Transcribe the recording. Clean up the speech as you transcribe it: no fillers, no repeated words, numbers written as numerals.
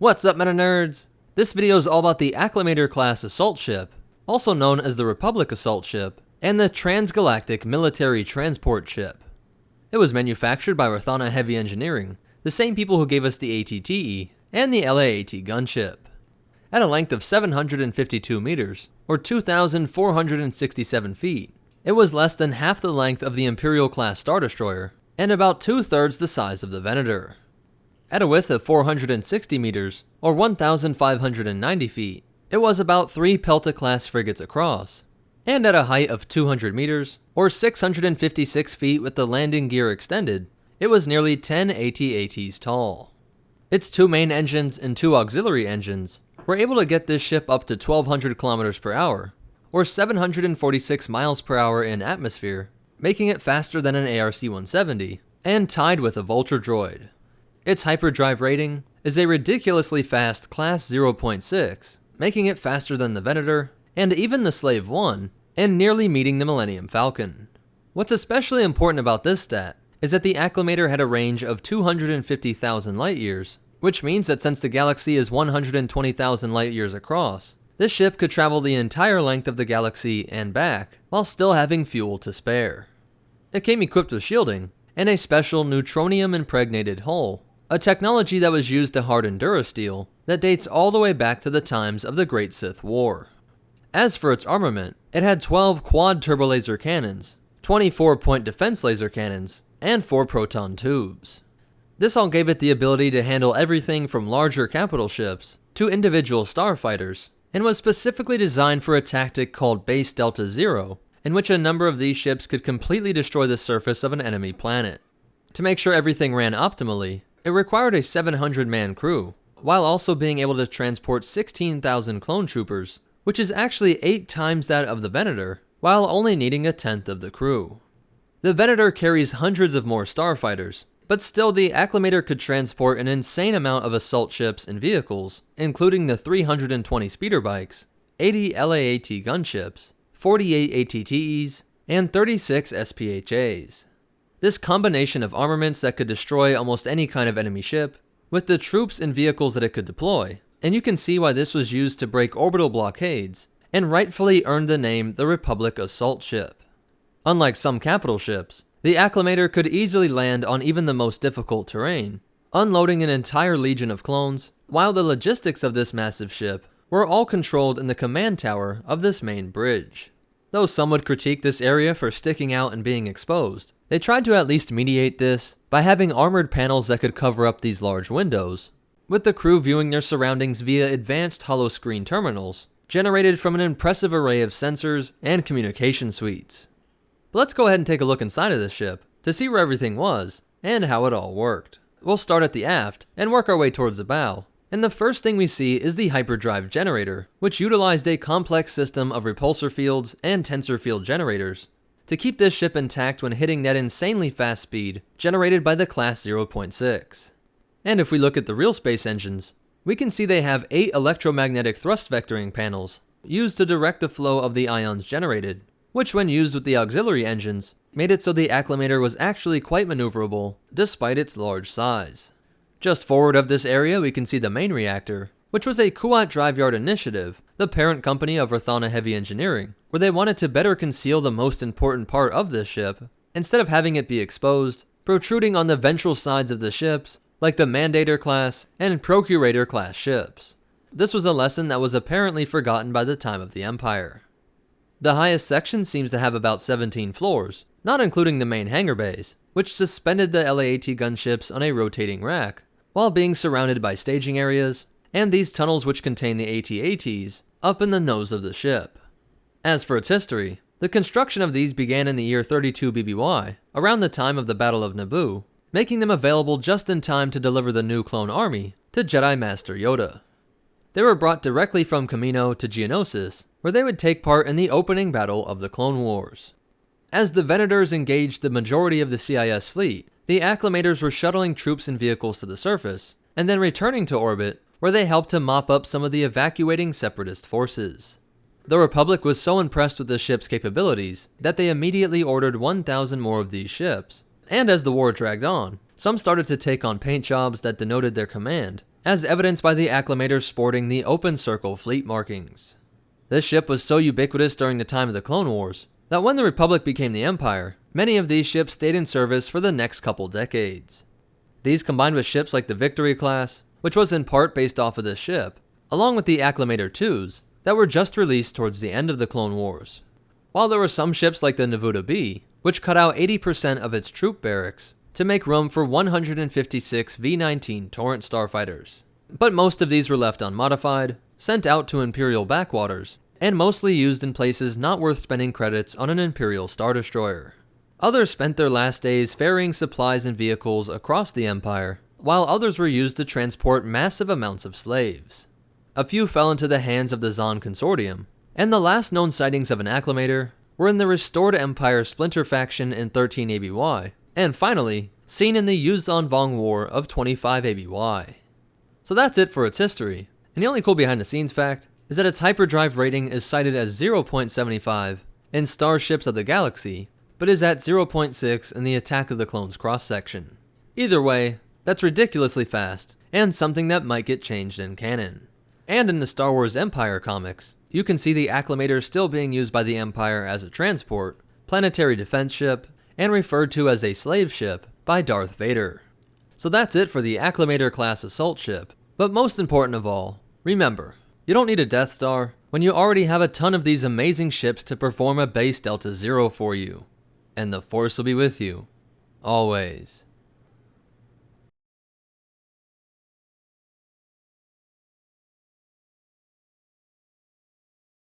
What's up, meta nerds? This video is all about the Acclamator-class assault ship, also known as the Republic assault ship, and the Transgalactic Military Transport ship. It was manufactured by Rothana Heavy Engineering, the same people who gave us the ATTE and the LAAT gunship. At a length of 752 meters, or 2,467 feet, it was less than half the length of the Imperial-class Star Destroyer, and about 2/3 the size of the Venator. At a width of 460 meters, or 1,590 feet, it was about 3 Pelta-class frigates across, and at a height of 200 meters, or 656 feet with the landing gear extended, it was nearly 10 AT-ATs tall. Its 2 main engines and 2 auxiliary engines were able to get this ship up to 1,200 kilometers per hour, or 746 miles per hour in atmosphere, making it faster than an ARC-170, and tied with a Vulture droid. Its Hyperdrive Rating is a ridiculously fast Class 0.6, making it faster than the Venator, and even the Slave 1, and nearly meeting the Millennium Falcon. What's especially important about this stat is that the Acclamator had a range of 250,000 light-years, which means that since the galaxy is 120,000 light-years across, this ship could travel the entire length of the galaxy and back, while still having fuel to spare. It came equipped with shielding, and a special neutronium-impregnated hull, a technology that was used to harden Durasteel that dates all the way back to the times of the Great Sith War. As for its armament, it had 12 quad turbolaser cannons, 24-point defense laser cannons, and 4 proton tubes. This all gave it the ability to handle everything from larger capital ships to individual starfighters, and was specifically designed for a tactic called Base Delta Zero, in which a number of these ships could completely destroy the surface of an enemy planet. To make sure everything ran optimally, it required a 700-man crew, while also being able to transport 16,000 clone troopers, which is actually 8 times that of the Venator, while only needing 1/10 of the crew. The Venator carries hundreds of more starfighters, but still the Acclamator could transport an insane amount of assault ships and vehicles, including the 320 speeder bikes, 80 LAAT gunships, 48 ATTEs, and 36 SPHAs. This combination of armaments that could destroy almost any kind of enemy ship, with the troops and vehicles that it could deploy, and you can see why this was used to break orbital blockades, and rightfully earned the name the Republic Assault Ship. Unlike some capital ships, the Acclamator could easily land on even the most difficult terrain, unloading an entire legion of clones, while the logistics of this massive ship were all controlled in the command tower of this main bridge. Though some would critique this area for sticking out and being exposed, they tried to at least mediate this by having armored panels that could cover up these large windows, with the crew viewing their surroundings via advanced holoscreen terminals, generated from an impressive array of sensors and communication suites. But let's go ahead and take a look inside of this ship to see where everything was and how it all worked. We'll start at the aft and work our way towards the bow. And the first thing we see is the Hyperdrive Generator, which utilized a complex system of repulsor fields and tensor field generators to keep this ship intact when hitting that insanely fast speed generated by the Class 0.6. And if we look at the real space engines, we can see they have 8 electromagnetic thrust vectoring panels used to direct the flow of the ions generated, which when used with the auxiliary engines, made it so the Acclamator was actually quite maneuverable despite its large size. Just forward of this area we can see the main reactor, which was a Kuat Drive Yard initiative, the parent company of Rothana Heavy Engineering, where they wanted to better conceal the most important part of this ship, instead of having it be exposed, protruding on the ventral sides of the ships, like the Mandator-class and Procurator-class ships. This was a lesson that was apparently forgotten by the time of the Empire. The highest section seems to have about 17 floors, not including the main hangar bays, which suspended the LAAT gunships on a rotating rack, while being surrounded by staging areas, and these tunnels which contain the AT-ATs up in the nose of the ship. As for its history, the construction of these began in the year 32 BBY, around the time of the Battle of Naboo, making them available just in time to deliver the new clone army to Jedi Master Yoda. They were brought directly from Kamino to Geonosis, where they would take part in the opening battle of the Clone Wars. As the Venators engaged the majority of the CIS fleet, the Acclamators were shuttling troops and vehicles to the surface, and then returning to orbit, where they helped to mop up some of the evacuating Separatist forces. The Republic was so impressed with the ship's capabilities that they immediately ordered 1,000 more of these ships, and as the war dragged on, some started to take on paint jobs that denoted their command, as evidenced by the Acclamator sporting the open circle fleet markings. This ship was so ubiquitous during the time of the Clone Wars that when the Republic became the Empire, many of these ships stayed in service for the next couple decades. These combined with ships like the Victory-class, which was in part based off of this ship, along with the Acclamator-2s that were just released towards the end of the Clone Wars. While there were some ships like the Navuta B, which cut out 80% of its troop barracks to make room for 156 V-19 Torrent starfighters. But most of these were left unmodified, sent out to Imperial backwaters, and mostly used in places not worth spending credits on an Imperial Star Destroyer. Others spent their last days ferrying supplies and vehicles across the Empire, while others were used to transport massive amounts of slaves. A few fell into the hands of the Zon Consortium, and the last known sightings of an Acclamator were in the restored Empire Splinter faction in 13 ABY, and finally, seen in the Yuzon Vong War of 25 ABY. So that's it for its history, and the only cool behind the scenes fact is that its hyperdrive rating is cited as 0.75 in Starships of the Galaxy, but is at 0.6 in the Attack of the Clones cross-section. Either way, that's ridiculously fast, and something that might get changed in canon. And in the Star Wars Empire comics, you can see the Acclamator still being used by the Empire as a transport, planetary defense ship, and referred to as a slave ship by Darth Vader. So that's it for the Acclamator-class assault ship, but most important of all, remember, you don't need a Death Star when you already have a ton of these amazing ships to perform a base Delta Zero for you. And the Force will be with you, always.